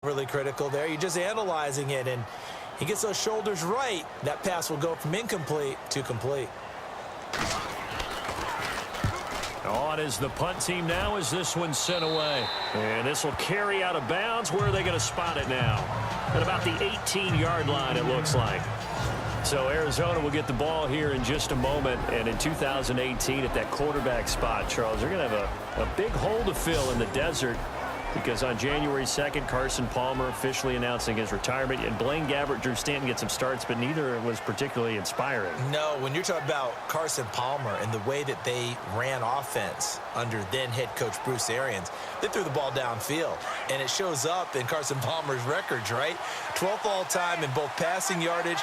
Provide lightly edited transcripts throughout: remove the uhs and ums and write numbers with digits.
Really critical there. You're just analyzing it, and he gets those shoulders right. That pass will go from incomplete to complete. On is the punt team now as this one's sent away. And this will carry out of bounds. Where are they going to spot it now? At about the 18-yard line, it looks like. So Arizona will get the ball here in just a moment. And in 2018 at that quarterback spot, Charles, they're going to have a big hole to fill in the desert. Because on January 2nd, Carson Palmer officially announcing his retirement. And Blaine Gabbert, Drew Stanton get some starts, but neither was particularly inspiring. No, when you're talking about Carson Palmer and the way that they ran offense under then head coach Bruce Arians, they threw the ball downfield. And it shows up in Carson Palmer's records, right? 12th all-time in both passing yardage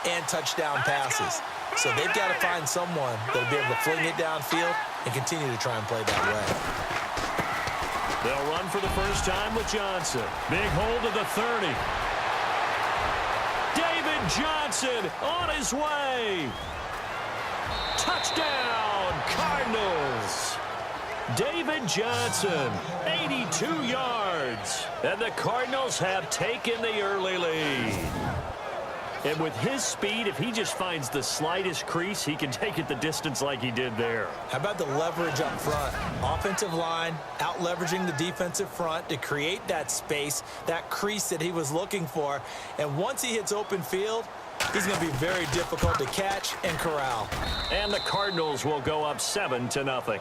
and touchdown passes. So they've got to find someone that will be able to fling it downfield and continue to try and play that way. They'll run for the first time with Johnson. Big hold of the 30. David Johnson on his way. Touchdown, Cardinals. David Johnson, 82 yards. And the Cardinals have taken the early lead. And with his speed, if he just finds the slightest crease, he can take it the distance like he did there. How about the leverage up front? Offensive line out-leveraging the defensive front to create that space, that crease that he was looking for. And once he hits open field, he's going to be very difficult to catch and corral. And the Cardinals will go up 7-0.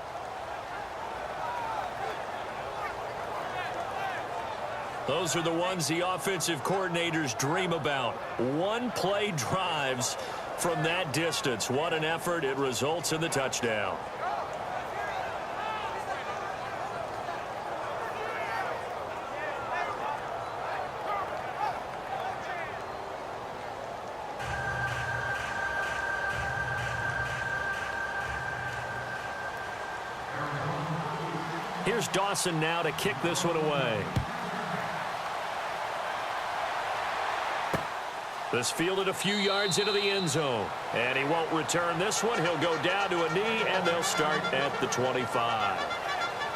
Those are the ones the offensive coordinators dream about. One-play drives from that distance. What an effort. It results in the touchdown. Here's Dawson now to kick this one away. This fielded a few yards into the end zone. And he won't return this one. He'll go down to a knee, and they'll start at the 25.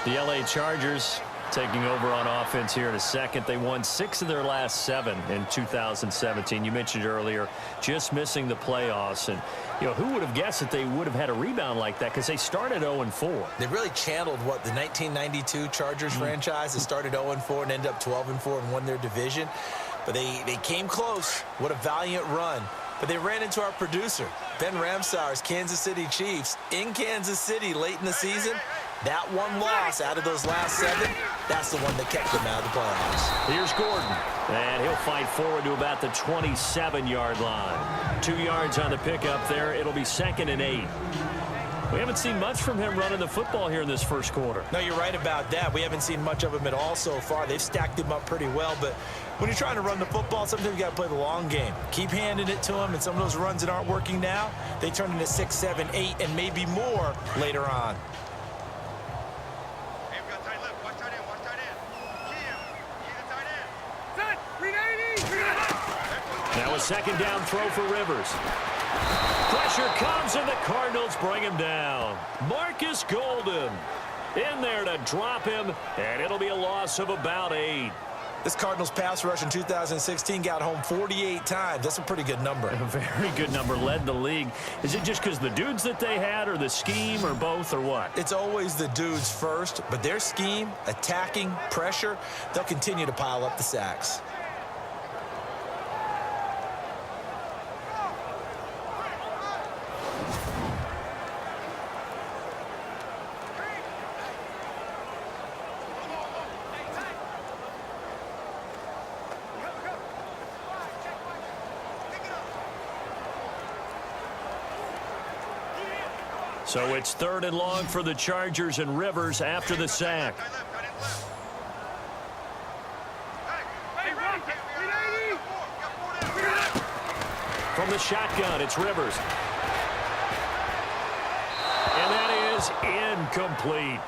The L.A. Chargers taking over on offense here in a second. They won 6 of their last 7 in 2017. You mentioned earlier just missing the playoffs. And, you know, who would have guessed that they would have had a rebound like that because they started 0-4. They really channeled what the 1992 Chargers franchise that started 0-4 and ended up 12-4 and won their division. But they came close. What a valiant run. But they ran into our producer, Ben Ramsauer's Kansas City Chiefs, in Kansas City late in the season. That one loss out of those last 7, that's the one that kept them out of the playoffs. Here's Gordon. And he'll fight forward to about the 27-yard line. 2 yards on the pickup there. It'll be 2nd and 8. We haven't seen much from him running the football here in this first quarter. No, you're right about that. We haven't seen much of him at all so far. They've stacked him up pretty well, but when you're trying to run the football, sometimes you got to play the long game. Keep handing it to him, and some of those runs that aren't working now, they turn into 6, 7, 8, and maybe more later on. Now a 2nd down throw for Rivers. Pressure comes, and the Cardinals bring him down. Marcus Golden in there to drop him, and it'll be a loss of about 8. This Cardinals pass rush in 2016 got home 48 times. That's a pretty good number. A very good number. Led the league. Is it just because the dudes that they had, or the scheme, or both, or what? It's always the dudes first, but their scheme, attacking, pressure, they'll continue to pile up the sacks. So it's 3rd and long for the Chargers, and Rivers after the sack. From the shotgun, it's Rivers. And that is incomplete.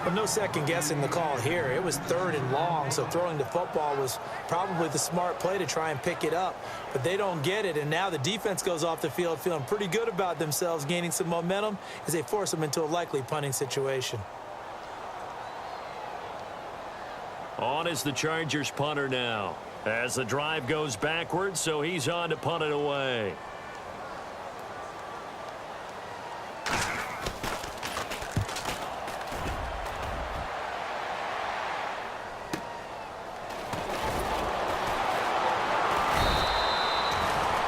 But no second guessing the call here. It was 3rd and long, so throwing the football was probably the smart play to try and pick it up. But they don't get it, and now the defense goes off the field feeling pretty good about themselves, gaining some momentum as they force them into a likely punting situation. On is the Chargers punter now. As the drive goes backwards, so he's on to punt it away.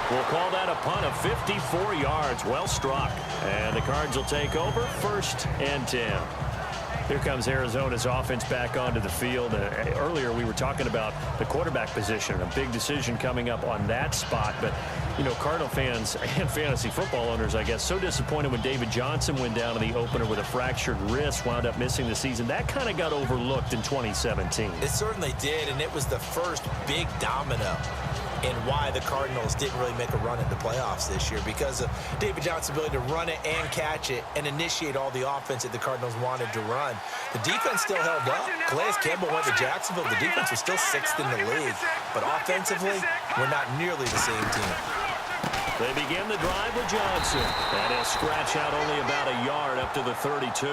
We'll call that a punt of 54 yards. Well struck. And the Cards will take over 1st and 10. Here comes Arizona's offense back onto the field. Earlier we were talking about the quarterback position. A big decision coming up on that spot. But, you know, Cardinal fans and fantasy football owners, I guess, so disappointed when David Johnson went down in the opener with a fractured wrist, wound up missing the season. That kind of got overlooked in 2017. It certainly did, and it was the first big domino in why the Cardinals didn't really make a run at the playoffs this year, because of David Johnson's ability to run it and catch it and initiate all the offense that the Cardinals wanted to run. The defense still held up. Calais Campbell went to Jacksonville. The defense was still 6th in the league. But offensively, we're not nearly the same team. They begin the drive with Johnson. And he'll scratch out only about a yard up to the 32.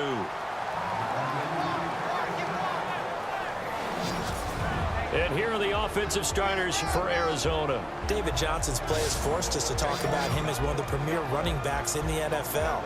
And here are the offensive starters for Arizona. David Johnson's play has forced us to talk about him as one of the premier running backs in the NFL.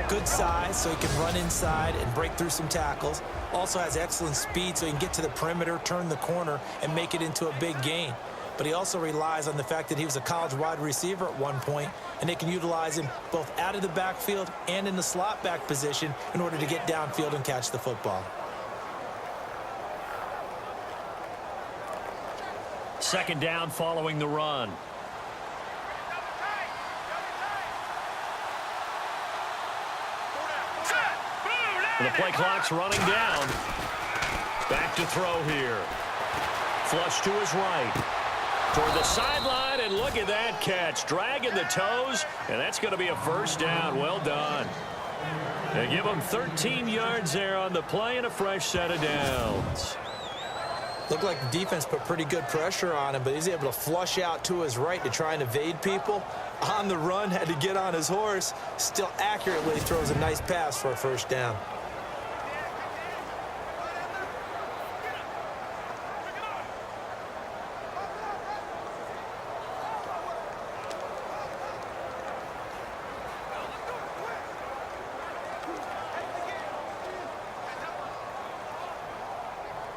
Good size, so he can run inside and break through some tackles. Also has excellent speed, so he can get to the perimeter, turn the corner, and make it into a big gain. But he also relies on the fact that he was a college wide receiver at one point, and they can utilize him both out of the backfield and in the slot back position in order to get downfield and catch the football. 2nd down following the run. The play clock's running down. Back to throw here. Flush to his right. Toward the sideline, and look at that catch. Dragging the toes, and that's going to be a 1st down. Well done. They give him 13 yards there on the play and a fresh set of downs. Looked like the defense put pretty good pressure on him, but he's able to flush out to his right to try and evade people. On the run, had to get on his horse. Still accurately throws a nice pass for a 1st down.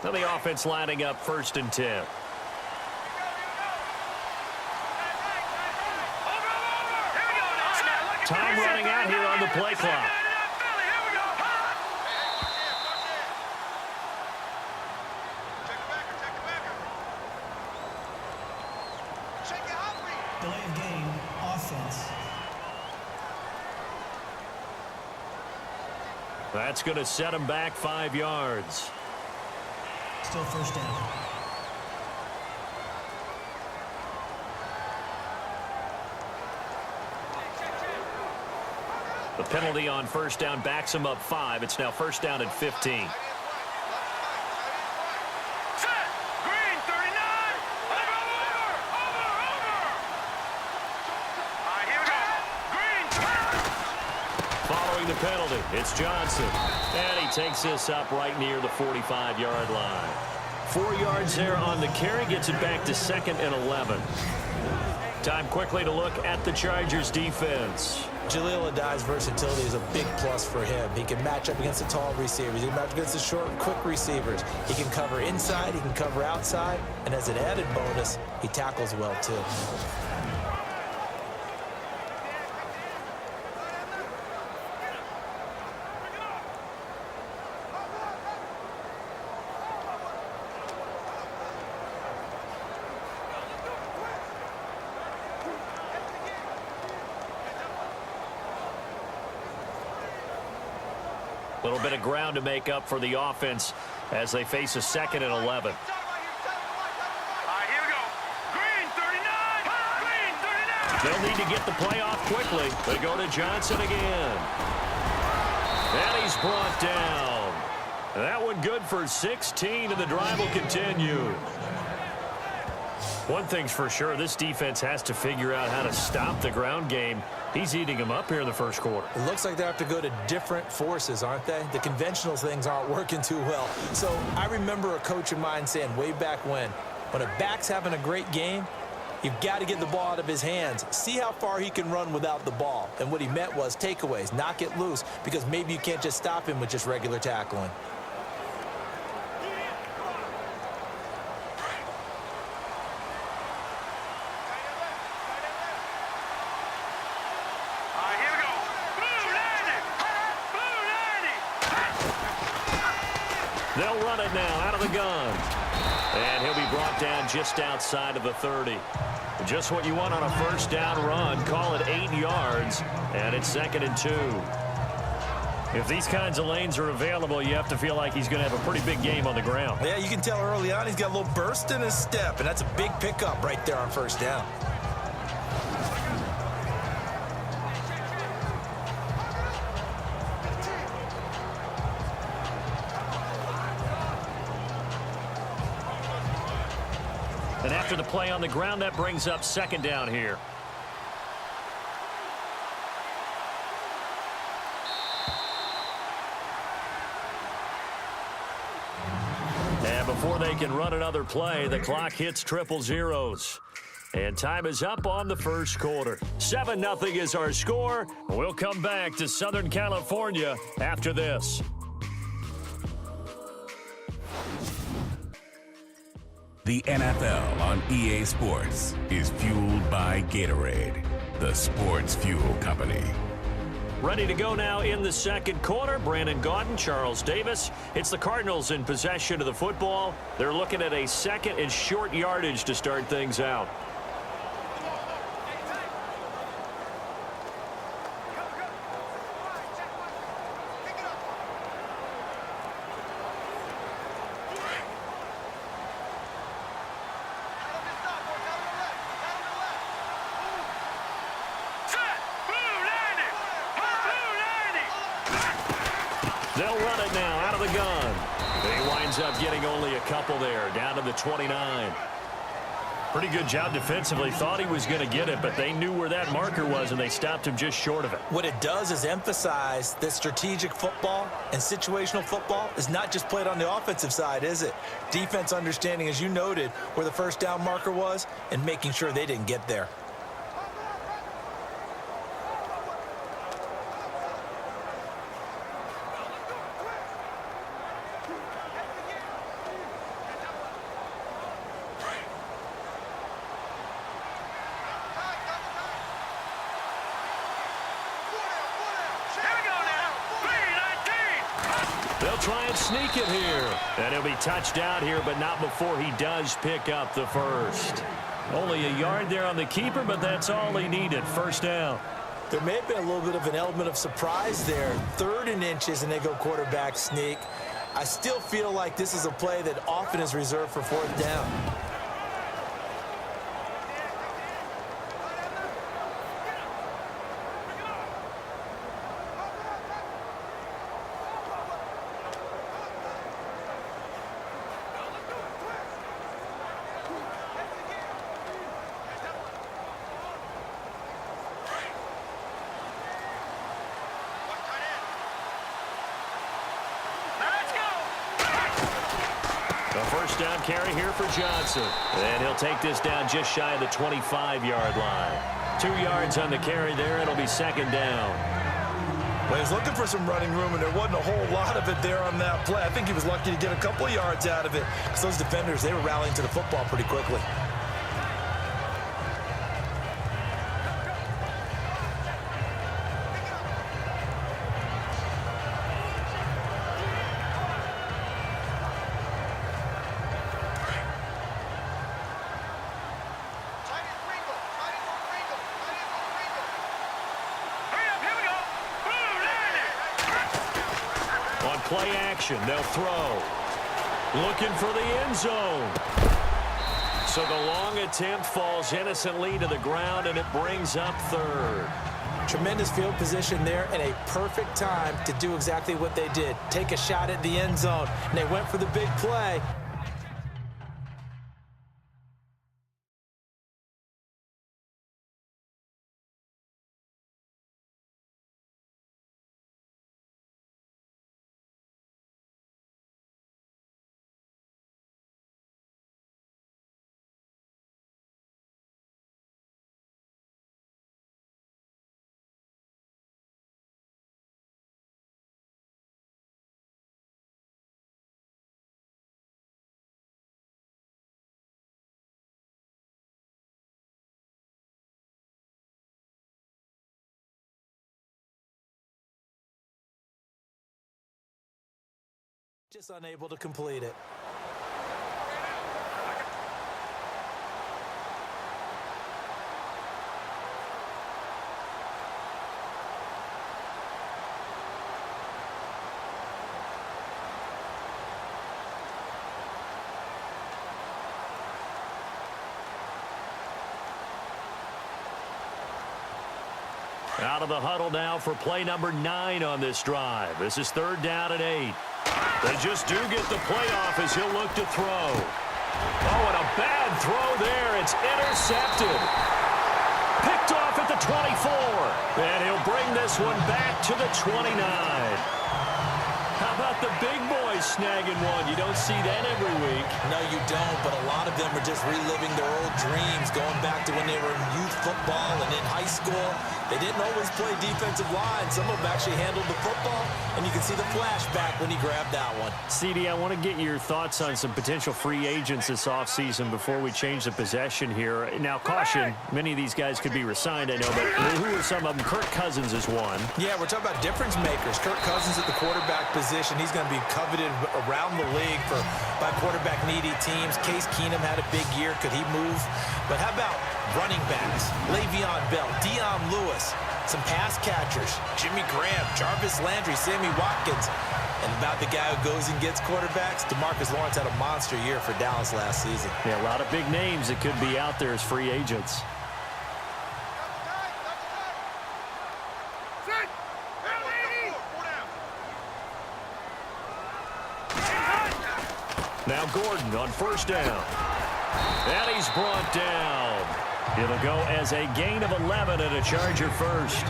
Now the offense lining up 1st and 10. Time running out here on the play clock. Delay of game, offense. That's going to set him back 5 yards. Still 1st down. The penalty on 1st down backs him up 5. It's now 1st down and 15. Following the penalty, it's Johnson. And he takes this up right near the 45-yard line. 4 yards there on the carry, gets it back to 2nd and 11. Time quickly to look at the Chargers defense. Jaleel Adai's versatility is a big plus for him. He can match up against the tall receivers. He can match up against the short, quick receivers. He can cover inside. He can cover outside. And as an added bonus, he tackles well, too. A little bit of ground to make up for the offense as they face a 2nd and 11. They'll need to get the play off quickly. They go to Johnson again. And he's brought down. That one good for 16, and the drive will continue. One thing's for sure, this defense has to figure out how to stop the ground game He's eating him up here in the first quarter. It looks like they have to go to different forces, aren't they? The conventional things aren't working too well. So I remember a coach of mine saying way back when a back's having a great game, you've got to get the ball out of his hands. See how far he can run without the ball. And what he meant was takeaways, knock it loose, because maybe you can't just stop him with just regular tackling. They'll run it now out of the gun. And he'll be brought down just outside of the 30. Just what you want on a first down run. Call it 8 yards, and it's 2nd and 2. If these kinds of lanes are available, you have to feel like he's going to have a pretty big game on the ground. Yeah, you can tell early on he's got a little burst in his step, and that's a big pickup right there on first down. And after the play on the ground, that brings up 2nd down here. And before they can run another play, the clock hits triple zeros. And time is up on the first quarter. 7-0 is our score. We'll come back to Southern California after this. The NFL on EA Sports is fueled by Gatorade, the sports fuel company. Ready to go now in the second quarter. Brandon Gaudin, Charles Davis. It's the Cardinals in possession of the football. They're looking at a 2nd and short yardage to start things out. They'll run it now out of the gun. He winds up getting only a couple there, down to the 29. Pretty good job defensively. Thought he was going to get it, but they knew where that marker was, and they stopped him just short of it. What it does is emphasize that strategic football and situational football is not just played on the offensive side, is it? Defense understanding, as you noted, where the first down marker was and making sure they didn't get there. They'll try and sneak it here. And he'll be touched out here, but not before he does pick up the first. Only a yard there on the keeper, but that's all he needed. First down. There may have been a little bit of an element of surprise there. 3rd and inches, and they go quarterback sneak. I still feel like this is a play that often is reserved for 4th down. First down carry here for Johnson. And he'll take this down just shy of the 25-yard line. 2 yards on the carry there. It'll be 2nd down. Well, he was looking for some running room, and there wasn't a whole lot of it there on that play. I think he was lucky to get a couple of yards out of it because those defenders, they were rallying to the football pretty quickly. Play action. They'll throw. Looking for the end zone. So the long attempt falls innocently to the ground, and it brings up 3rd. Tremendous field position there and a perfect time to do exactly what they did. Take a shot at the end zone. And they went for the big play. Just unable to complete it. Out of the huddle now for play number 9 on this drive. This is 3rd down and 8. They just do get the playoff as he'll look to throw. Oh, and a bad throw there. It's intercepted. Picked off at the 24. And he'll bring this one back to the 29. How about the big boys snagging one? You don't see that every week. No, you don't, but a lot of them are just reliving their old dreams, going back to when they were in youth football and in high school. They didn't always play defensive line. Some of them actually handled the football, and you can see the flashback when he grabbed that one. CD, I want to get your thoughts on some potential free agents this offseason before we change the possession here. Now, caution, many of these guys could be re-signed, I know, but who are some of them? Kirk Cousins is one. Yeah, we're talking about difference makers. Kirk Cousins at the quarterback position. He's going to be coveted around the league by quarterback-needy teams. Case Keenum had a big year. Could he move? But how about running backs? Le'Veon Bell, Dion Lewis, some pass catchers, Jimmy Graham, Jarvis Landry, Sammy Watkins. And about the guy who goes and gets quarterbacks, DeMarcus Lawrence had a monster year for Dallas last season. Yeah, a lot of big names that could be out there as free agents. Now Gordon on 1st down. And he's brought down. It'll go as a gain of 11 and a Charger first.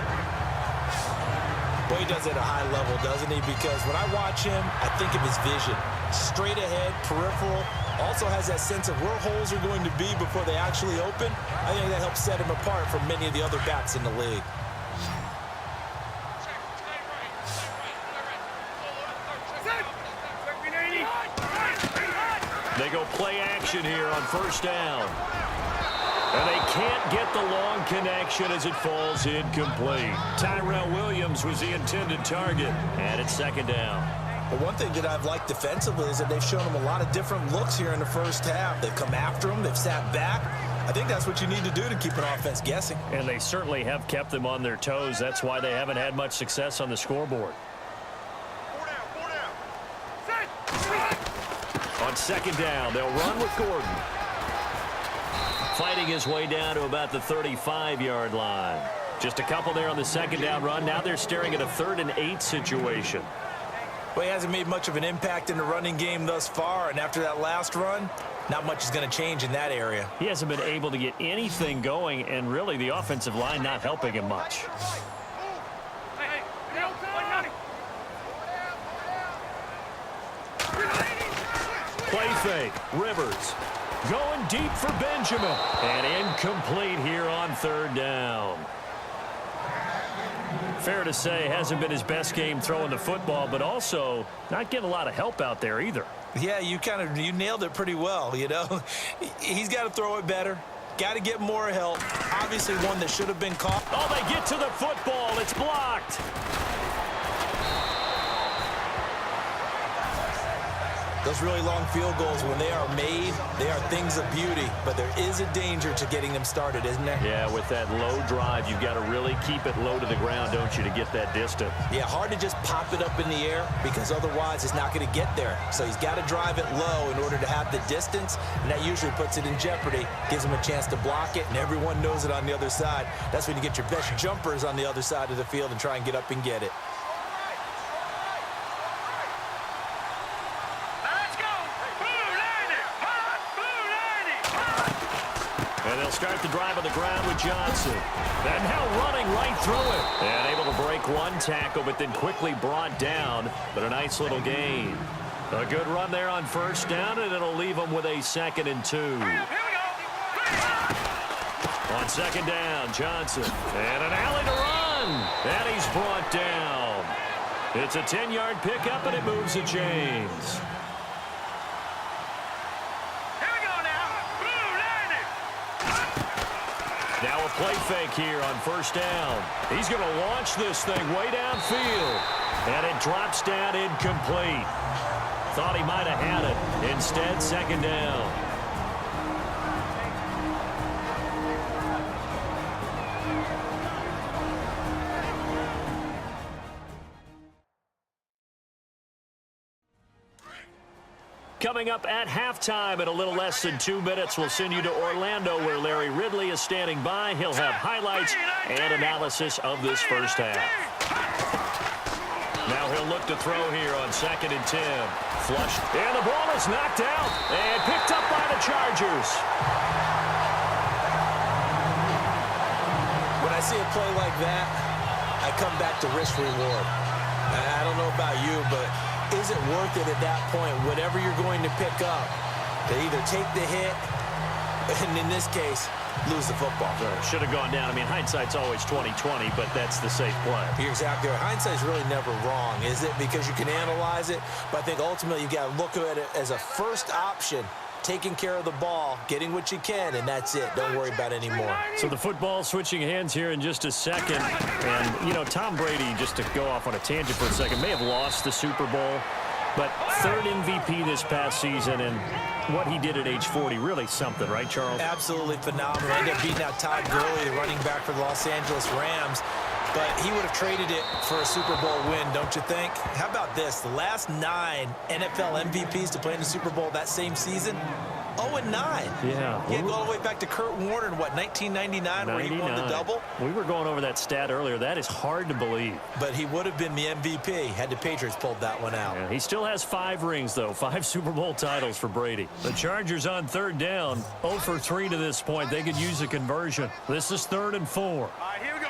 Well, he does it at a high level, doesn't he? Because when I watch him, I think of his vision. Straight ahead, peripheral. Also has that sense of where holes are going to be before they actually open. I think that helps set him apart from many of the other backs in the league. They go play action here on 1st down. And they can't get the long connection as it falls incomplete. Tyrell Williams was the intended target. And it's 2nd down. But one thing that I've liked defensively is that they've shown him a lot of different looks here in the first half. They've come after him. They've sat back. I think that's what you need to do to keep an offense guessing. And they certainly have kept them on their toes. That's why they haven't had much success on the scoreboard. On 2nd down, they'll run with Gordon. Fighting his way down to about the 35-yard line. Just a couple there on the 2nd down run. Now they're staring at a 3rd and 8 situation. Well, he hasn't made much of an impact in the running game thus far, and after that last run, not much is going to change in that area. He hasn't been able to get anything going, and really the offensive line not helping him much. Play fake. Rivers going deep for Benjamin. And incomplete here on 3rd down. Fair to say, hasn't been his best game throwing the football, but also not getting a lot of help out there either. Yeah, you nailed it pretty well, you know. He's got to throw it better. Got to get more help. Obviously one that should have been caught. Oh, they get to the football. It's blocked. Those really long field goals, when they are made, they are things of beauty. But there is a danger to getting them started, isn't there? Yeah, with that low drive, you've got to really keep it low to the ground, don't you, to get that distance. Yeah, hard to just pop it up in the air because otherwise it's not going to get there. So he's got to drive it low in order to have the distance, and that usually puts it in jeopardy, gives him a chance to block it, and everyone knows it on the other side. That's when you get your best jumpers on the other side of the field and try and get up and get it. Start the drive on the ground with Johnson. And now running right through it. And able to break one tackle, but then quickly brought down. But a nice little gain. A good run there on 1st down, and it'll leave them with a 2nd and 2. On 2nd down, Johnson. And an alley to run. And he's brought down. It's a 10-yard pickup, and it moves the chains. Now a play fake here on 1st down. He's going to launch this thing way downfield. And it drops down incomplete. Thought he might have had it. Instead, second down. Coming up at halftime in a little less than 2 minutes, we'll send you to Orlando where Larry Ridley is standing by. He'll have highlights and analysis of this first half. Now he'll look to throw here on 2nd and 10. Flush. And the ball is knocked out and picked up by the Chargers. When I see a play like that, I come back to risk-reward. I don't know about you, but is it worth it at that point, whatever you're going to pick up, to either take the hit, and in this case, lose the football? Should have gone down. I mean, hindsight's always 20/20, but that's the safe play. You're exactly right. Hindsight's really never wrong, is it? Because you can analyze it, but I think ultimately you've got to look at it as a first option, taking care of the ball, getting what you can, and that's it. Don't worry about it anymore. So the football switching hands here in just a second. And, you know, Tom Brady, just to go off on a tangent for a second, may have lost the Super Bowl, but 3rd MVP this past season, and what he did at age 40, really something, right, Charles? Absolutely phenomenal. Ended up beating out Todd Gurley, the running back for the Los Angeles Rams. But he would have traded it for a Super Bowl win, don't you think? How about this? The last 9 NFL MVPs to play in the Super Bowl that same season, 0-9. Yeah. You go all the way back to Kurt Warner in, what, 1999, where he won the double? We were going over that stat earlier. That is hard to believe. But he would have been the MVP had the Patriots pulled that one out. Yeah, he still has 5 rings, though. 5 Super Bowl titles for Brady. The Chargers on 3rd down. 0 for 3 to this point. They could use a conversion. This is 3rd and 4. All right, here we go.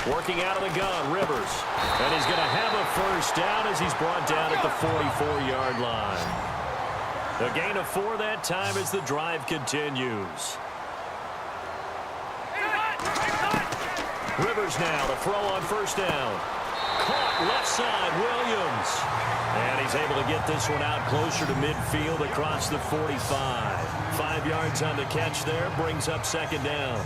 Working out of the gun, Rivers. And he's going to have a first down as he's brought down at the 44-yard line. A gain of 4 that time as the drive continues. Rivers now to throw on first down. Caught left side, Williams. And he's able to get this one out closer to midfield across the 45. 5 yards on the catch there, brings up second down.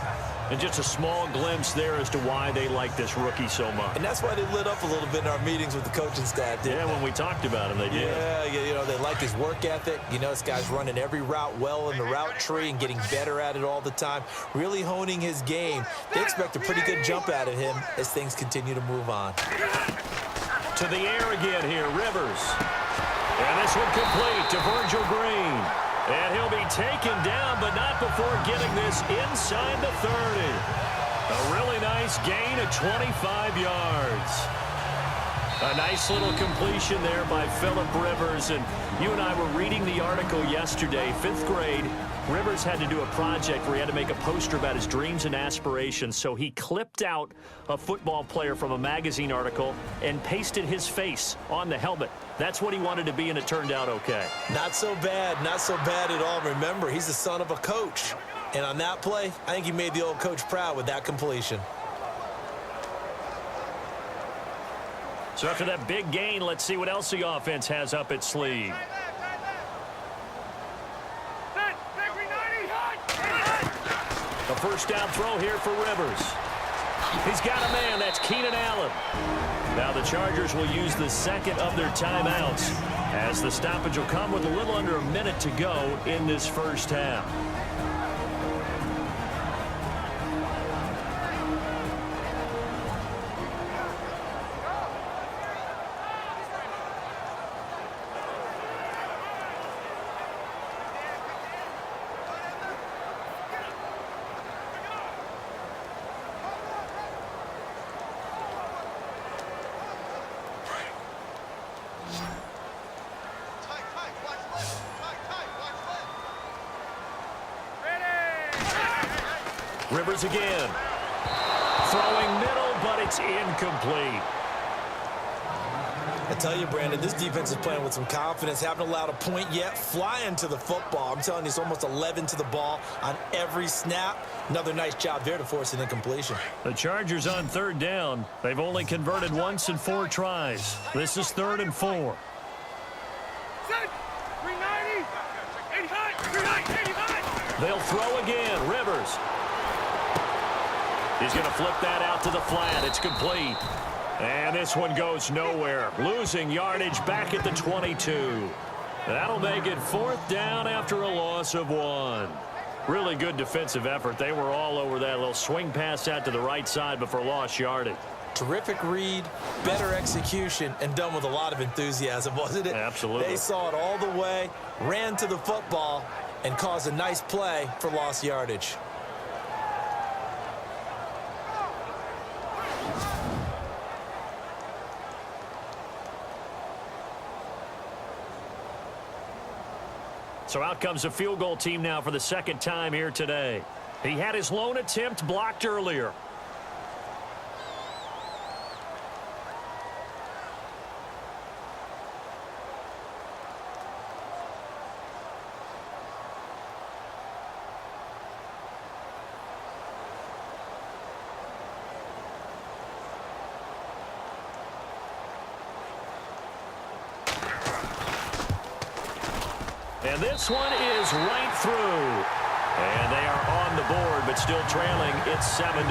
And just a small glimpse there as to why they like this rookie so much. And that's why they lit up a little bit in our meetings with the coaching staff. Yeah, when we talked about him, they did. Yeah, you know, they like his work ethic. You know, this guy's running every route well in the route tree and getting better at it all the time, really honing his game. They expect a pretty good jump out of him as things continue to move on. To the air again here, Rivers. And this one complete to Virgil Green. And he'll be taken down, but not before getting this inside the 30. A really nice gain of 25 yards. A nice little completion there by Phillip Rivers. And you and I were reading the article yesterday, 5th grade. Rivers had to do a project where he had to make a poster about his dreams and aspirations. So he clipped out a football player from a magazine article and pasted his face on the helmet. That's what he wanted to be, and it turned out okay. Not so bad at all. Remember, he's the son of a coach. And on that play, I think he made the old coach proud with that completion. So after that big gain, let's see what else the offense has up its sleeve. A first down throw here for Rivers. He's got a man. That's Keenan Allen. Now the Chargers will use the second of their timeouts as the stoppage will come with a little under a minute to go in this first half. Rivers again. Throwing middle, but it's incomplete. I tell you, Brandon, this defense is playing with some confidence. Haven't allowed a point yet. Flying to the football. I'm telling you, it's almost 11 to the ball on every snap. Another nice job there to force an incompletion. The Chargers on 3rd down. They've only converted once in 4 tries. This is 3rd and 4. They'll throw again. Rivers. He's going to flip that out to the flat. It's complete. And this one goes nowhere. Losing yardage back at the 22. That'll make it 4th down after a loss of 1. Really good defensive effort. They were all over that little swing pass out to the right side before lost yardage. Terrific read, better execution, and done with a lot of enthusiasm, wasn't it? Absolutely. They saw it all the way, ran to the football, and caused a nice play for lost yardage. So out comes a field goal team now for the 2nd time here today. He had his lone attempt blocked earlier. And this one is right through. And they are on the board, but still trailing. It's 7-3.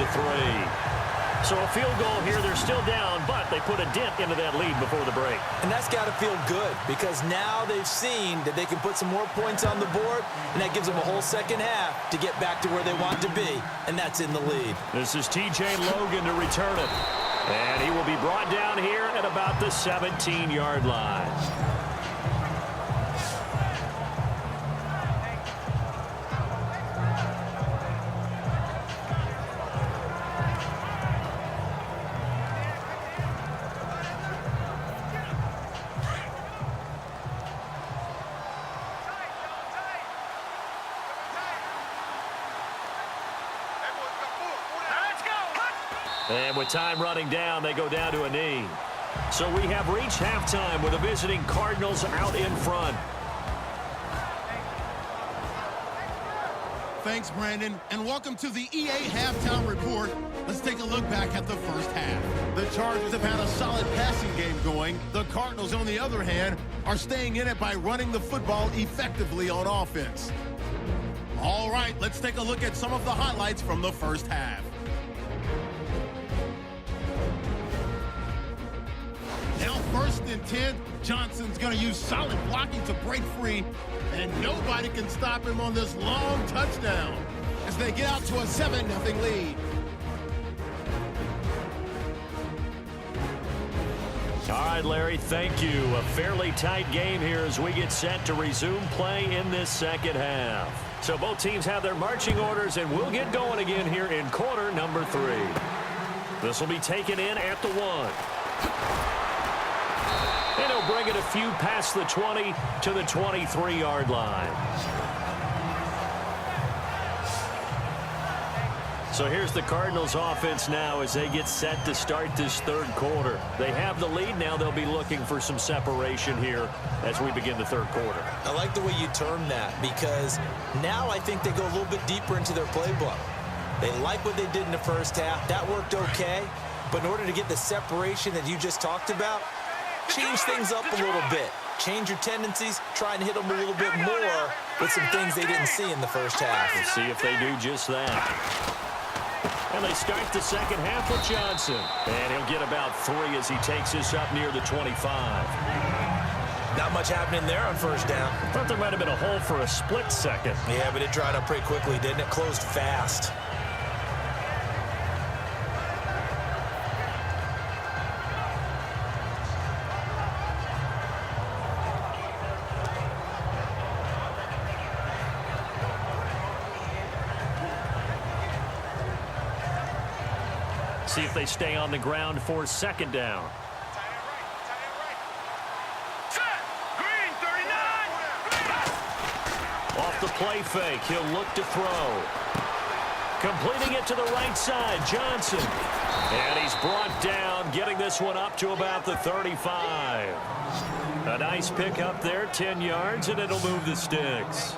So a field goal here. They're still down, but they put a dent into that lead before the break. And that's got to feel good because now they've seen that they can put some more points on the board, and that gives them a whole second half to get back to where they want to be, and that's in the lead. This is T.J. Logan to return it. And he will be brought down here at about the 17-yard line. And with time running down, they go down to a knee. So we have reached halftime with the visiting Cardinals out in front. Thanks, Brandon, and welcome to the EA Halftime Report. Let's take a look back at the first half. The Chargers have had a solid passing game going. The Cardinals, on the other hand, are staying in it by running the football effectively on offense. All right, let's take a look at some of the highlights from the first half. Now 1st and 10, Johnson's going to use solid blocking to break free, and nobody can stop him on this long touchdown as they get out to a 7-0 lead. All right, Larry, thank you. A fairly tight game here as we get set to resume play in this second half. So both teams have their marching orders, and we'll get going again here in quarter number 3. This will be taken in at the 1. And he'll bring it a few past the 20 to the 23-yard line. So here's the Cardinals offense now as they get set to start this 3rd quarter. They have the lead now. They'll be looking for some separation here as we begin the 3rd quarter. I like the way you term that because now I think they go a little bit deeper into their playbook. They like what they did in the first half. That worked okay. But in order to get the separation that you just talked about, change things up a little bit. Change your tendencies. Try and hit them a little bit more with some things they didn't see in the first half. We'll see if they do just that. And they start the second half with Johnson. And he'll get about 3 as he takes this up near the 25. Not much happening there on 1st down. I thought there might have been a hole for a split second. Yeah, but it dried up pretty quickly, didn't it? Closed fast. See if they stay on the ground for 2nd down. Off the play fake, he'll look to throw. Completing it to the right side, Johnson. And he's brought down, getting this one up to about the 35. A nice pick up there, 10 yards, and it'll move the sticks.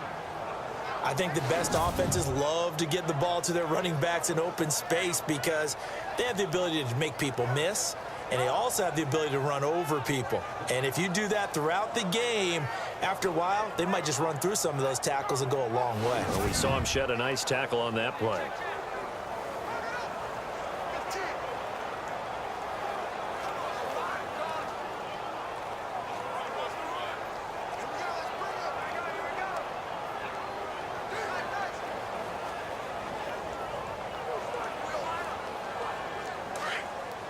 I think the best offenses love to get the ball to their running backs in open space because they have the ability to make people miss, and they also have the ability to run over people. And if you do that throughout the game, after a while, they might just run through some of those tackles and go a long way. Well, we saw him shed a nice tackle on that play.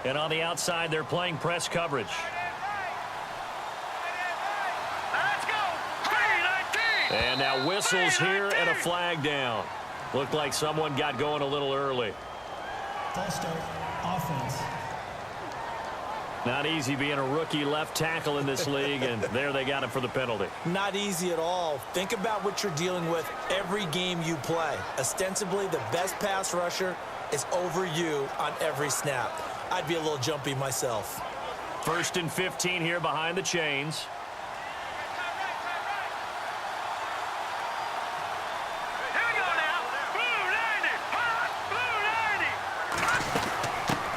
And on the outside, they're playing press coverage. And now whistles here and a flag down. Looked like someone got going a little early. False start, offense. Not easy being a rookie left tackle in this league, and there they got him for the penalty. Not easy at all. Think about what you're dealing with every game you play. Ostensibly, the best pass rusher is over you on every snap. I'd be a little jumpy myself. 1st and 15 here behind the chains.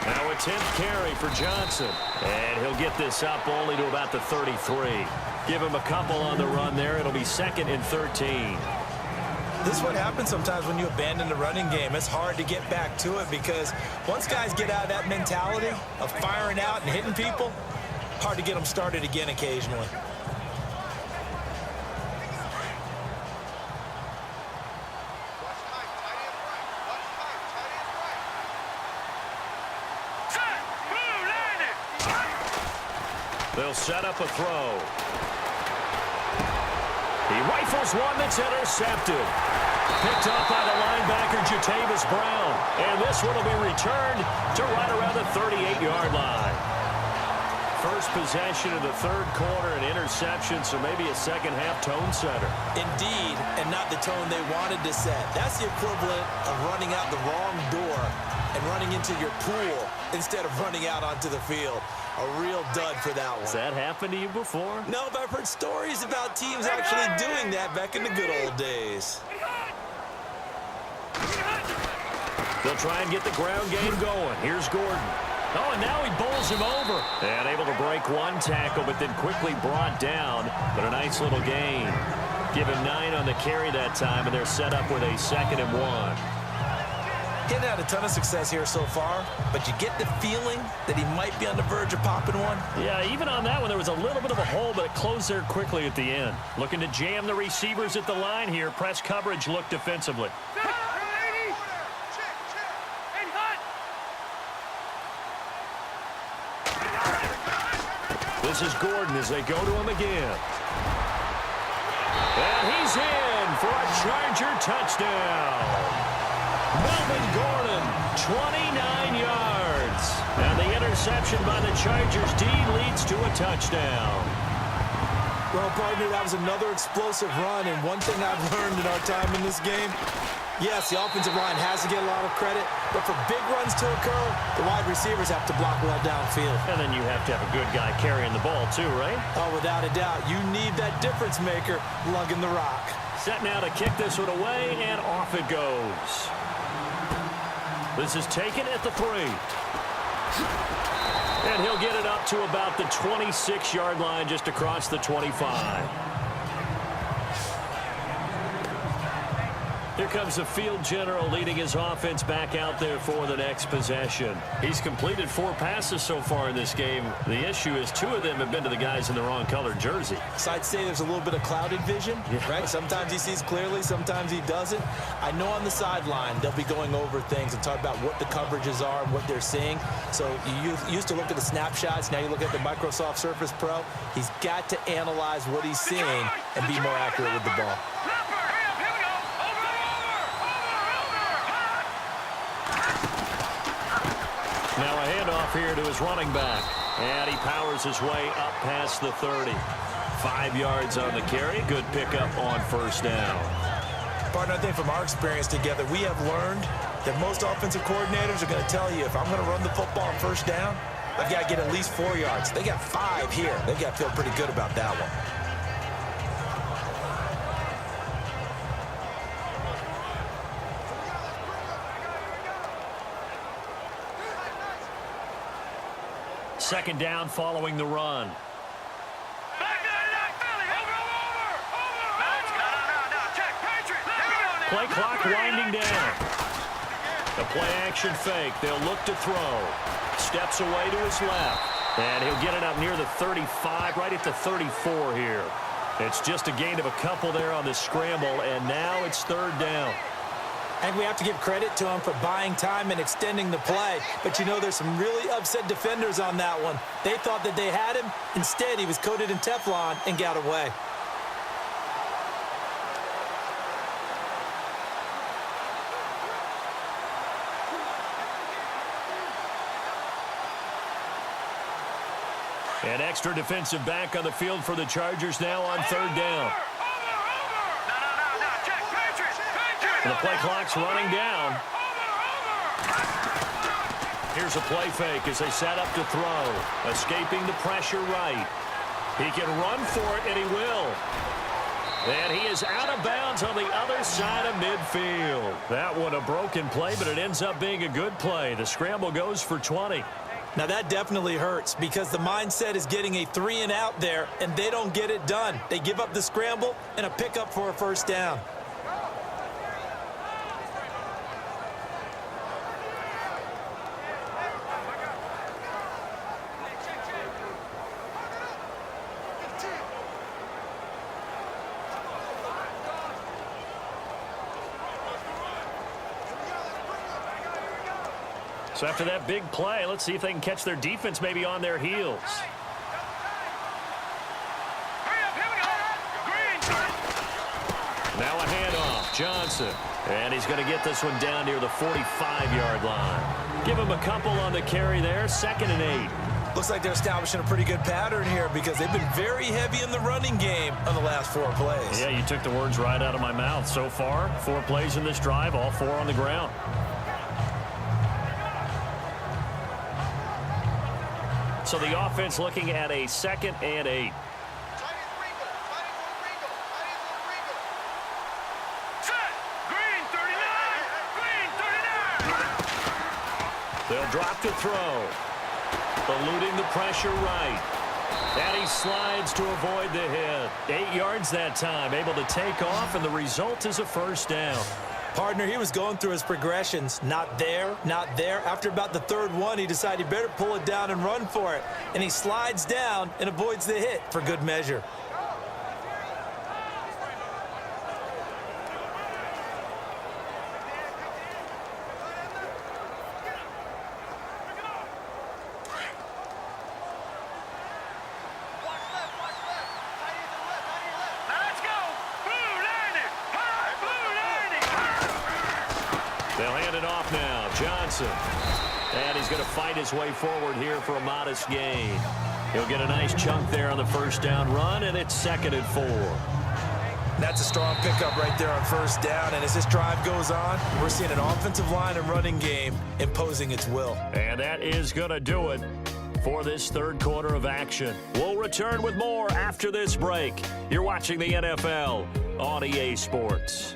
Now a 10th carry for Johnson. And he'll get this up only to about the 33. Give him a couple on the run there. It'll be 2nd and 13. This is what happens sometimes when you abandon the running game. It's hard to get back to it because once guys get out of that mentality of firing out and hitting people, hard to get them started again occasionally. They'll set up a throw. He rifles one that's intercepted. Picked up by the linebacker, Jatavis Brown. And this one will be returned to right around the 38-yard line. First possession of the 3rd quarter, an interception, so maybe a second-half tone setter. Indeed, and not the tone they wanted to set. That's the equivalent of running out the wrong door and running into your pool instead of running out onto the field. A real dud for that one. Has that happened to you before? No, but I've heard stories about teams actually doing that back in the good old days. They'll try and get the ground game going. Here's Gordon. Oh, and now he bowls him over. And able to break one tackle, but then quickly brought down. But a nice little gain. Give him 9 on the carry that time, and they're set up with a 2nd and 1. Getting had a ton of success here so far, but you get the feeling that he might be on the verge of popping one. Yeah, even on that one, there was a little bit of a hole, but it closed there quickly at the end. Looking to jam the receivers at the line here. Press coverage look defensively. This is Gordon as they go to him again. And he's in for a Charger touchdown. Melvin Gordon, 29 yards. And the interception by the Chargers D leads to a touchdown. Well, partner, that was another explosive run, and one thing I've learned in our time in this game, yes, the offensive line has to get a lot of credit, but for big runs to occur, the wide receivers have to block well downfield. And then you have to have a good guy carrying the ball too, right? Oh, without a doubt. You need that difference maker lugging the rock. Set now to kick this one away, and off it goes. This is taken at the 3. And he'll get it up to about the 26-yard line, just across the 25. Here comes the field general leading his offense back out there for the next possession. He's completed 4 passes so far in this game. The issue is 2 of them have been to the guys in the wrong colored jersey. So I'd say there's a little bit of clouded vision, right? Sometimes he sees clearly, sometimes he doesn't. I know on the sideline they'll be going over things and talk about what the coverages are and what they're seeing. So you used to look at the snapshots. Now you look at the Microsoft Surface Pro. He's got to analyze what he's seeing and be more accurate with the ball. Now a handoff here to his running back. And he powers his way up past the 30. 5 yards on the carry. Good pickup on 1st down. Partner, I think from our experience together, we have learned that most offensive coordinators are going to tell you, if I'm going to run the football on 1st down, I've got to get at least 4 yards. They got 5 here. They've got to feel pretty good about that one. Second down following the run. Play clock winding down. The play action fake. They'll look to throw. Steps away to his left. And he'll get it up near the 35, right at the 34 here. It's just a gain of a couple there on the scramble, and now it's 3rd down. And we have to give credit to him for buying time and extending the play. But, you know, there's some really upset defenders on that one. They thought that they had him. Instead, he was coated in Teflon and got away. An extra defensive back on the field for the Chargers now on third down. And the play clock's running down. Here's a play fake as they set up to throw. Escaping the pressure right. He can run for it, and he will. And he is out of bounds on the other side of midfield. That one a broken play, but it ends up being a good play. The scramble goes for 20. Now, that definitely hurts because the mindset is getting a 3-and-out there, and they don't get it done. They give up the scramble and a pickup for a first down. So after that big play, let's see if they can catch their defense maybe on their heels. Now a handoff, Johnson. And he's going to get this one down near the 45-yard line. Give him a couple on the carry there, 2nd and 8. Looks like they're establishing a pretty good pattern here because they've been very heavy in the running game on the last 4 plays. Yeah, you took the words right out of my mouth. So far, 4 plays in this drive, all 4 on the ground. So the offense looking at a 2nd and 8. They'll drop to throw. Eluding the pressure right. And he slides to avoid the hit. 8 yards that time, able to take off, and the result is a first down. Partner, he was going through his progressions. Not there, not there. After about the 3rd one, he decided he better pull it down and run for it. And he slides down and avoids the hit for good measure. They'll hand it off now. Johnson. And he's going to fight his way forward here for a modest gain. He'll get a nice chunk there on the first down run, and it's 2nd and 4. That's a strong pickup right there on first down. And as this drive goes on, we're seeing an offensive line and running game imposing its will. And that is going to do it for this 3rd quarter of action. We'll return with more after this break. You're watching the NFL on EA Sports.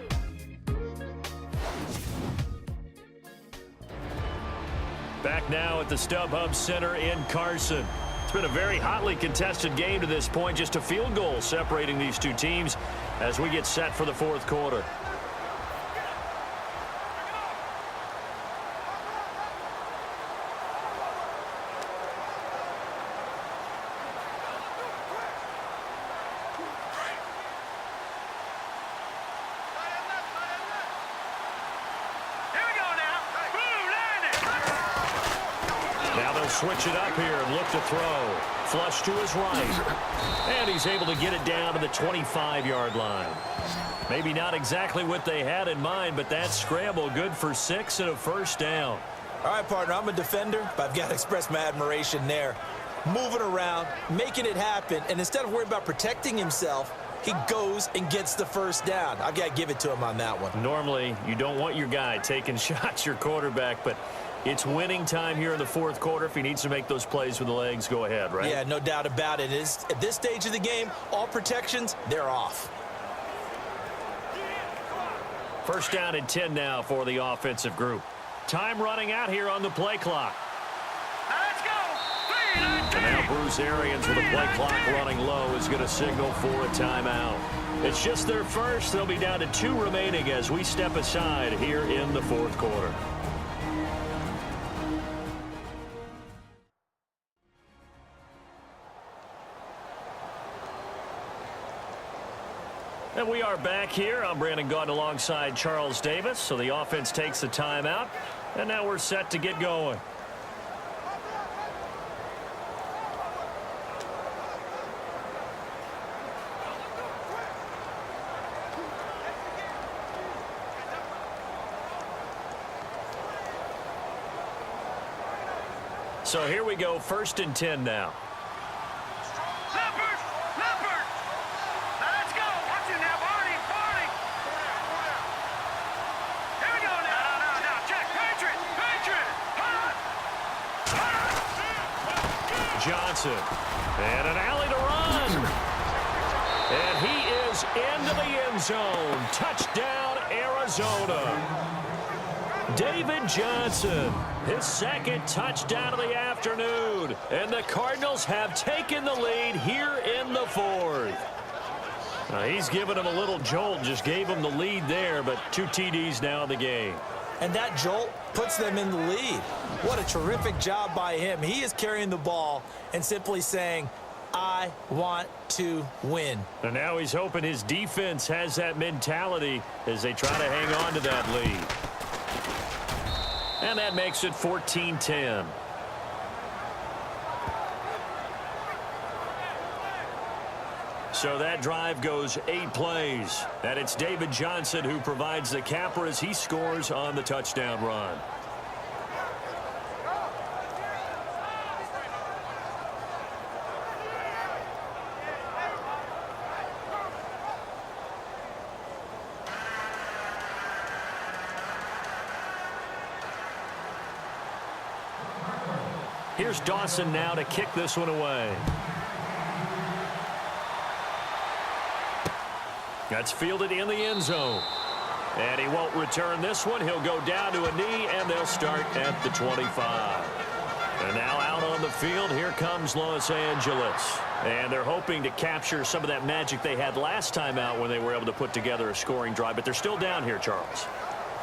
Back now at the StubHub Center in Carson. It's been a very hotly contested game to this point. Just a field goal separating these two teams as we get set for the 4th quarter. Switch it up here and look to throw. Flush to his right. And he's able to get it down to the 25-yard line. Maybe not exactly what they had in mind, but that scramble good for 6 and a first down. All right, partner, I'm a defender, but I've got to express my admiration there. Moving around, making it happen, and instead of worrying about protecting himself, he goes and gets the first down. I've got to give it to him on that one. Normally, you don't want your guy taking shots, your quarterback, but it's winning time here in the 4th quarter. If he needs to make those plays with the legs, go ahead, right? Yeah, no doubt about it. At this stage of the game, all protections, they're off. First down and 10 now for the offensive group. Time running out here on the play clock. Let's go. And now Bruce Arians with the play clock running low is going to signal for a timeout. It's just their first. They'll be down to 2 remaining as we step aside here in the 4th quarter. And we are back here. I'm Brandon Gaudin alongside Charles Davis. So the offense takes the timeout. And now we're set to get going. So here we go, 1st and 10 now. Johnson, and an alley to run. And he is into the end zone. Touchdown, Arizona. David Johnson, his 2nd touchdown of the afternoon. And the Cardinals have taken the lead here in the 4th. Now he's given him a little jolt, just gave him the lead there, but 2 TDs now in the game. And that jolt puts them in the lead. What a terrific job by him. He is carrying the ball and simply saying, I want to win. And now he's hoping his defense has that mentality as they try to hang on to that lead. And that makes it 14-10. So that drive goes 8 plays. And it's David Johnson who provides the capper as he scores on the touchdown run. Here's Dawson now to kick this one away. That's fielded in the end zone. And he won't return this one. He'll go down to a knee, and they'll start at the 25. And now out on the field, here comes Los Angeles. And they're hoping to capture some of that magic they had last time out when they were able to put together a scoring drive. But they're still down here, Charles.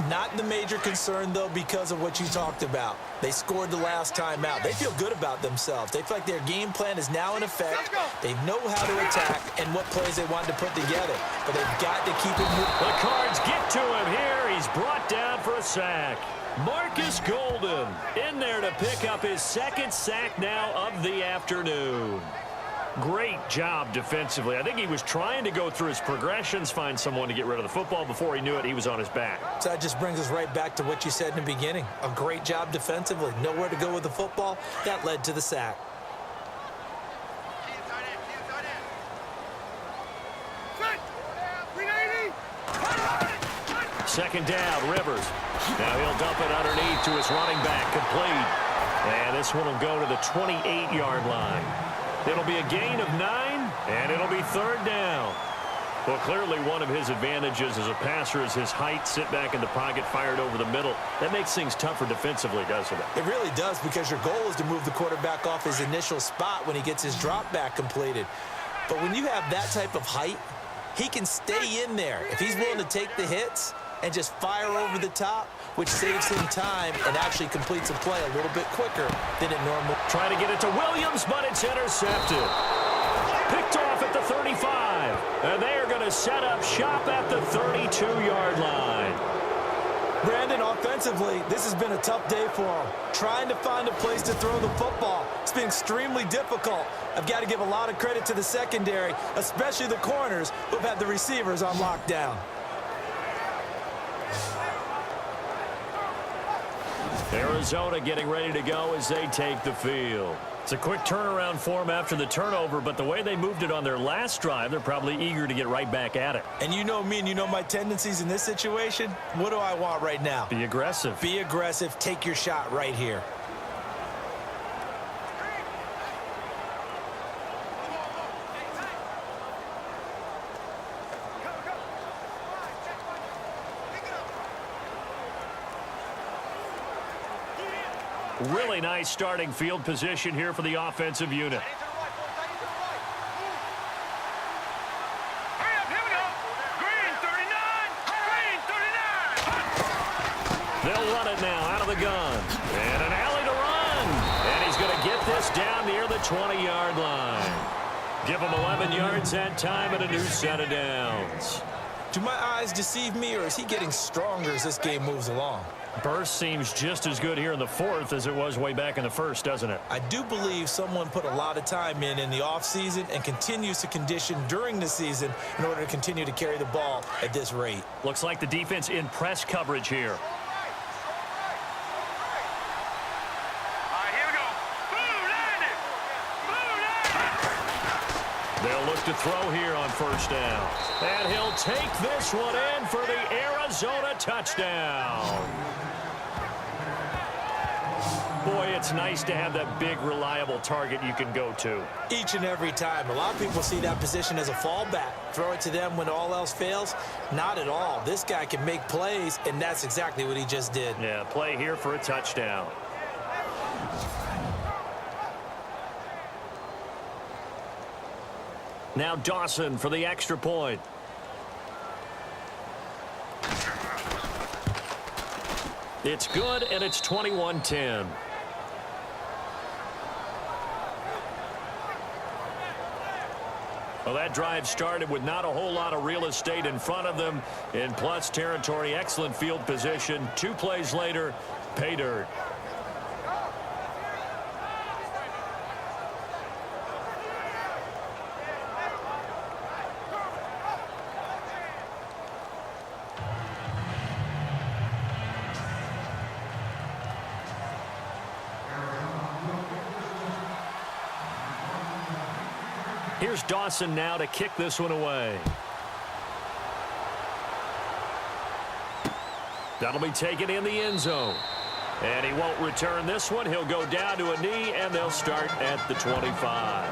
Not the major concern, though, because of what you talked about. They scored the last time out. They feel good about themselves. They feel like their game plan is now in effect. They know how to attack and what plays they want to put together. But they've got to keep it moving. The Cards get to him here. He's brought down for a sack. Marcus Golden in there to pick up his 2nd sack now of the afternoon. Great job defensively. I think he was trying to go through his progressions, find someone to get rid of the football. Before he knew it, he was on his back. So that just brings us right back to what you said in the beginning. A great job defensively. Nowhere to go with the football. That led to the sack. Second down, Rivers. Now he'll dump it underneath to his running back, complete. And this one will go to the 28-yard line. It'll be a gain of 9, and it'll be 3rd down. Well, clearly one of his advantages as a passer is his height, sit back in the pocket, fired over the middle. That makes things tougher defensively, doesn't it? It really does, because your goal is to move the quarterback off his initial spot when he gets his drop back completed. But when you have that type of height, he can stay in there. If he's willing to take the hits and just fire over the top, which saves him time and actually completes a play a little bit quicker than it normally. Trying to get it to Williams, but it's intercepted. Picked off at the 35. And they are going to set up shop at the 32-yard line. Brandon, offensively, this has been a tough day for him. Trying to find a place to throw the football. It's been extremely difficult. I've got to give a lot of credit to the secondary, especially the corners who've had the receivers on lockdown. Arizona getting ready to go as they take the field. It's a quick turnaround for them after the turnover, but the way they moved it on their last drive, they're probably eager to get right back at it. And you know me and you know my tendencies in this situation. What do I want right now? Be aggressive. Be aggressive. Take your shot right here. Really nice starting field position here for the offensive unit. They'll run it now out of the gun. And an alley to run. And he's going to get this down near the 20-yard line. Give him 11 yards that time and a new set of downs. Do my eyes deceive me, or is he getting stronger as this game moves along? Burst seems just as good here in the fourth as it was way back in the first, doesn't it? I do believe someone put a lot of time in the offseason and continues to condition during the season in order to continue to carry the ball at this rate. Looks like the defense in press coverage here. They'll look to throw here on first down. And he'll take this one in for the Arizona touchdown. Boy, it's nice to have that big, reliable target you can go to. Each and every time. A lot of people see that position as a fallback. Throw it to them when all else fails. Not at all. This guy can make plays, and that's exactly what he just did. Yeah, play here for a touchdown. Now Dawson for the extra point. It's good, and it's 21-10. Well, that drive started with not a whole lot of real estate in front of them. In plus territory, excellent field position. 2 plays later, pay dirt. Here's Dawson now to kick this one away. That'll be taken in the end zone. And he won't return this one. He'll go down to a knee, and they'll start at the 25.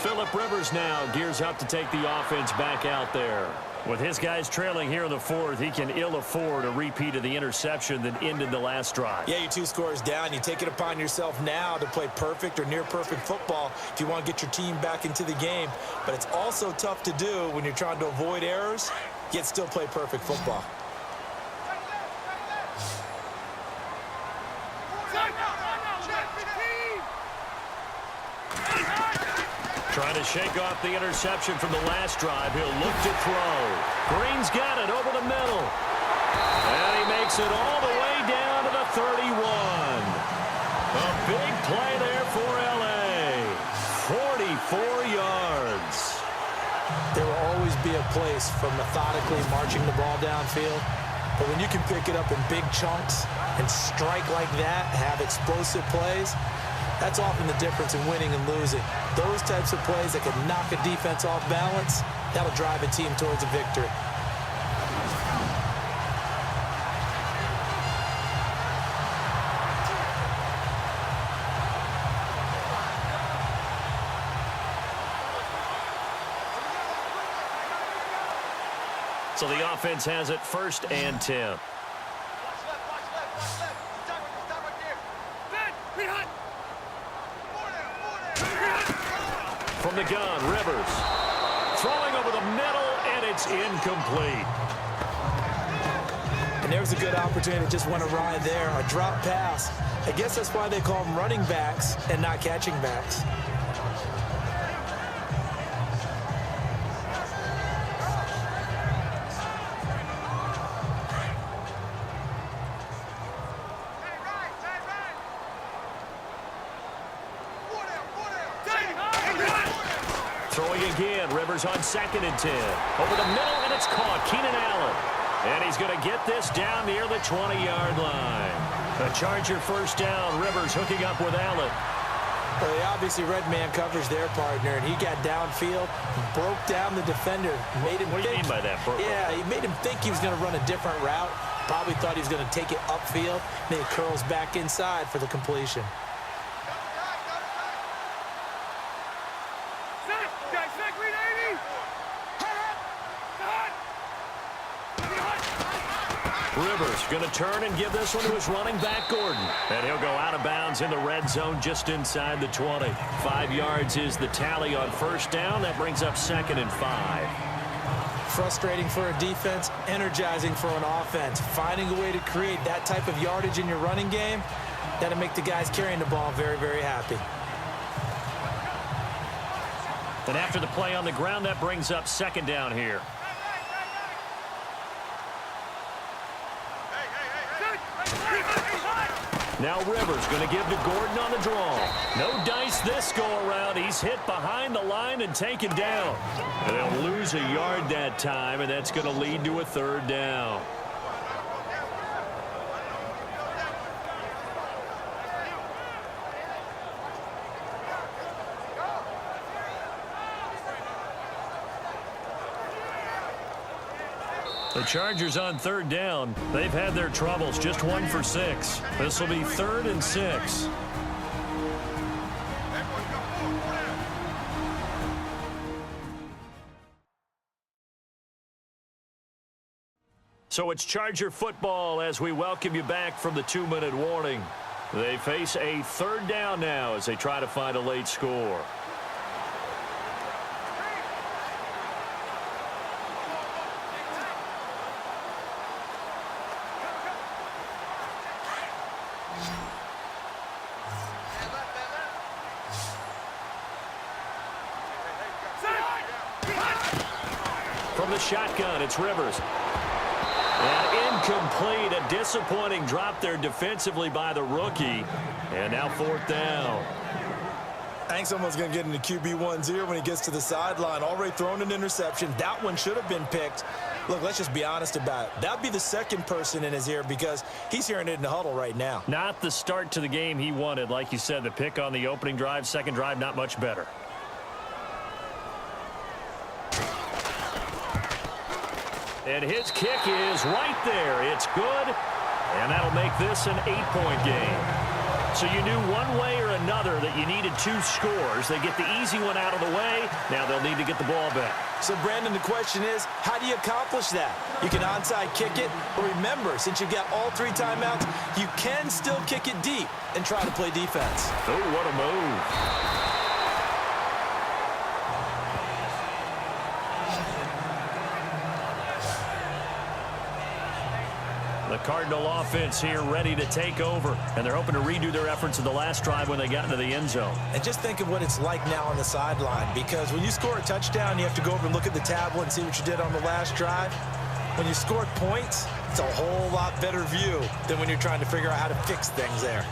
Phillip Rivers now gears up to take the offense back out there. With his guys trailing here in the fourth, he can ill afford a repeat of the interception that ended the last drive. Yeah, you're 2 scores down. You take it upon yourself now to play perfect or near perfect football if you want to get your team back into the game. But it's also tough to do when you're trying to avoid errors, yet still play perfect football. Trying to shake off the interception from the last drive. He'll look to throw. Green's got it over the middle. And he makes it all the way down to the 31. A big play there for L.A. 44 yards. There will always be a place for methodically marching the ball downfield. But when you can pick it up in big chunks and strike like that, have explosive plays, that's often the difference in winning and losing. Those types of plays that can knock a defense off balance, that'll drive a team towards a victory. So the offense has it 1st and 10. From the gun, Rivers. Throwing over the middle, and it's incomplete. And there's a good opportunity to just went awry there. A drop pass. I guess that's why they call them running backs and not catching backs. Throwing again, Rivers on 2nd and 10. Over the middle, and it's caught. Keenan Allen. And he's going to get this down near the 20-yard line. A Charger first down. Rivers hooking up with Allen. Well, they obviously read man coverage their partner, and he got downfield, broke down the defender, made him What do you mean by that? Yeah, he made him think he was going to run a different route. Probably thought he was going to take it upfield. Then he curls back inside for the completion. Rivers going to turn and give this one to his running back, Gordon. And he'll go out of bounds in the red zone just inside the 20. 5 yards is the tally on first down. That brings up 2nd and 5. Frustrating for a defense, energizing for an offense. Finding a way to create that type of yardage in your running game, that'll make the guys carrying the ball very, very happy. And after the play on the ground, that brings up second down here. Now Rivers going to give to Gordon on the draw. No dice this go-around. He's hit behind the line and taken down. And they'll lose a yard that time, and that's going to lead to a third down. The Chargers on third down. They've had their troubles, just 1 for 6. This will be 3rd and 6. So it's Charger football as we welcome you back from the 2-minute warning. They face a third down now as they try to find a late score. From the shotgun, it's Rivers. And incomplete, a disappointing drop there defensively by the rookie. And now 4th down. I think someone's going to get into QB 1-0 when he gets to the sideline. Already thrown an interception. That one should have been picked. Look, let's just be honest about it. That would be the second person in his ear because he's hearing it in the huddle right now. Not the start to the game he wanted. Like you said, the pick on the opening drive, second drive, not much better. And his kick is right there. It's good, and that'll make this an 8-point game. So you knew one way or another that you needed 2 scores. They get the easy one out of the way. Now they'll need to get the ball back. So, Brandon, the question is, how do you accomplish that? You can onside kick it, but remember, since you've got all 3 timeouts, you can still kick it deep and try to play defense. Oh, what a move. The Cardinal offense here ready to take over, and they're hoping to redo their efforts in the last drive when they got into the end zone. And just think of what it's like now on the sideline, because when you score a touchdown, you have to go over and look at the tablet and see what you did on the last drive. When you scored points, it's a whole lot better view than when you're trying to figure out how to fix things there.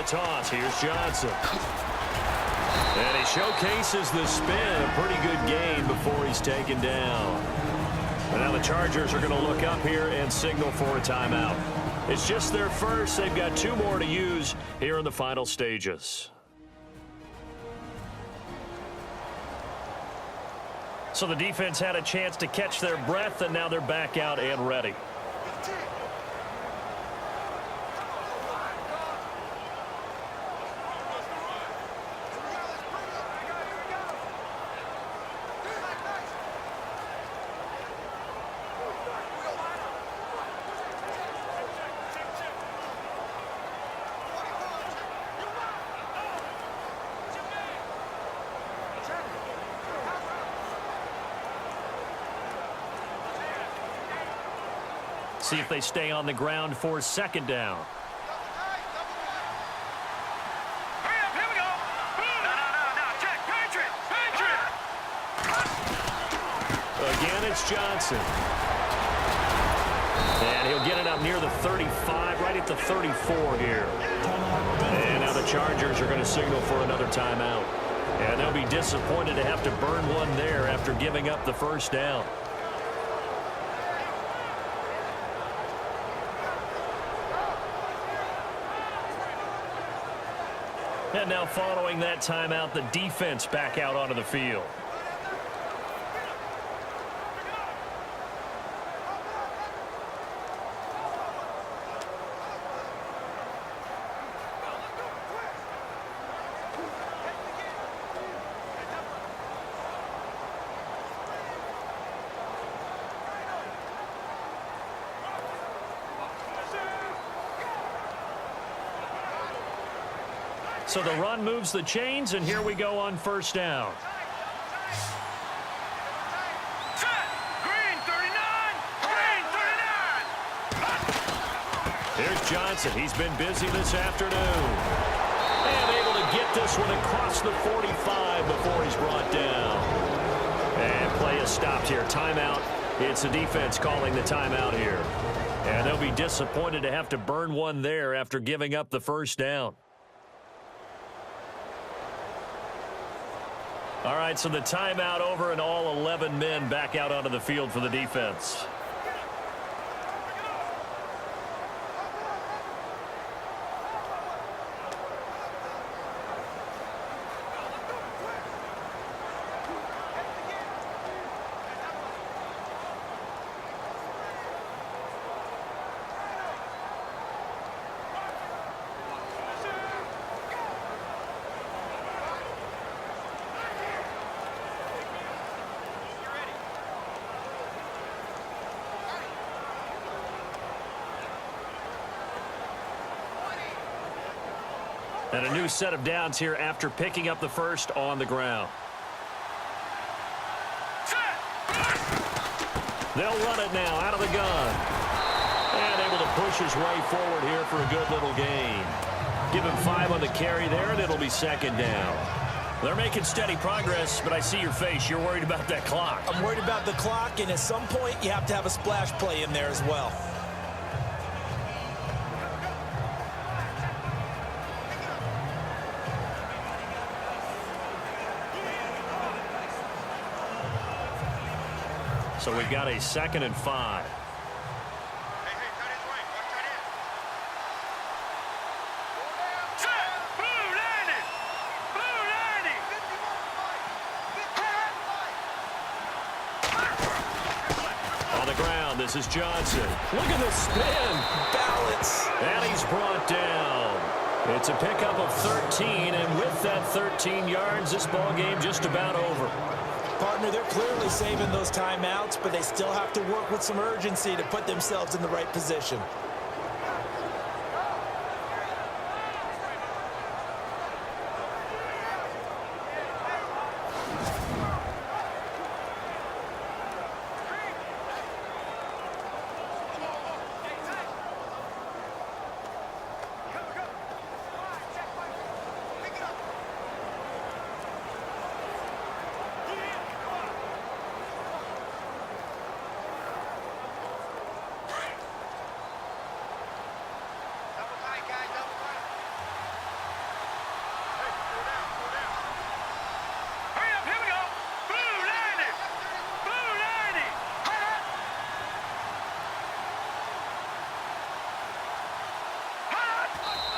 Toss. Here's Johnson. And he showcases the spin. A pretty good gain before he's taken down. And now the Chargers are going to look up here and signal for a timeout. It's just their first. They've got 2 more to use here in the final stages. So the defense had a chance to catch their breath, and now they're back out and ready. See if they stay on the ground for second down. Hurry up, here we go. No, check, Patriot. Again, it's Johnson. And he'll get it up near the 35, right at the 34 here. And now the Chargers are going to signal for another timeout. And they'll be disappointed to have to burn one there after giving up the first down. And now following that timeout, the defense back out onto the field. So the run moves the chains, and here we go on first down. Johnson. He's been busy this afternoon. And able to get this one across the 45 before he's brought down. And play is stopped here. Timeout. It's the defense calling the timeout here. And they'll be disappointed to have to burn one there after giving up the first down. All right, so the timeout over and all 11 men back out onto the field for the defense. And a new set of downs here after picking up the first on the ground. They'll run it now out of the gun. And able to push his way forward here for a good little gain. Give him 5 on the carry there, and it'll be second down. They're making steady progress, but I see your face. You're worried about that clock. I'm worried about the clock, and at some point you have to have a splash play in there as well. So we've got a 2nd and 5. On the ground, this is Johnson. Look at the spin. Balance. And he's brought down. It's a pickup of 13, and with that 13 yards, this ball game just about over. Partner, they're clearly saving those timeouts, but they still have to work with some urgency to put themselves in the right position.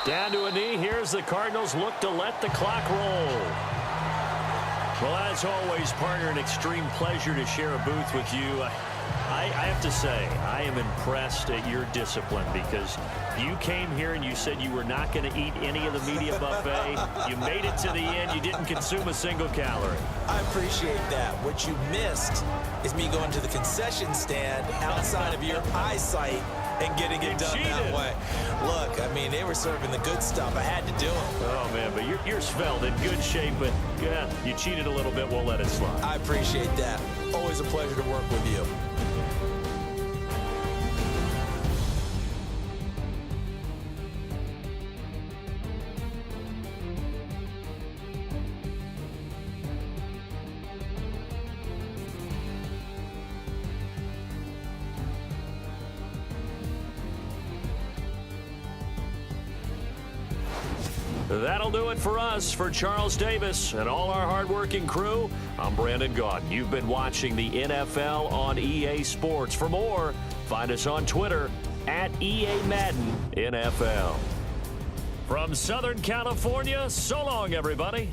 Down to a knee. Here's the Cardinals look to let the clock roll. Well, as always, partner, an extreme pleasure to share a booth with you. I have to say, I am impressed at your discipline because you came here and you said you were not going to eat any of the media buffet. You made it to the end. You didn't consume a single calorie. I appreciate that. What you missed is me going to the concession stand outside of your eyesight and getting it done that way. Look, I mean, they were serving the good stuff. I had to do it. Oh, man, but you're svelte, in good shape, but yeah, you cheated a little bit. We'll let it slide. I appreciate that. Always a pleasure to work with you. That'll do it for us. For Charles Davis and all our hardworking crew, I'm Brandon Gaudin. You've been watching the NFL on EA Sports. For more, find us on Twitter at EA Madden NFL. From Southern California, so long, everybody.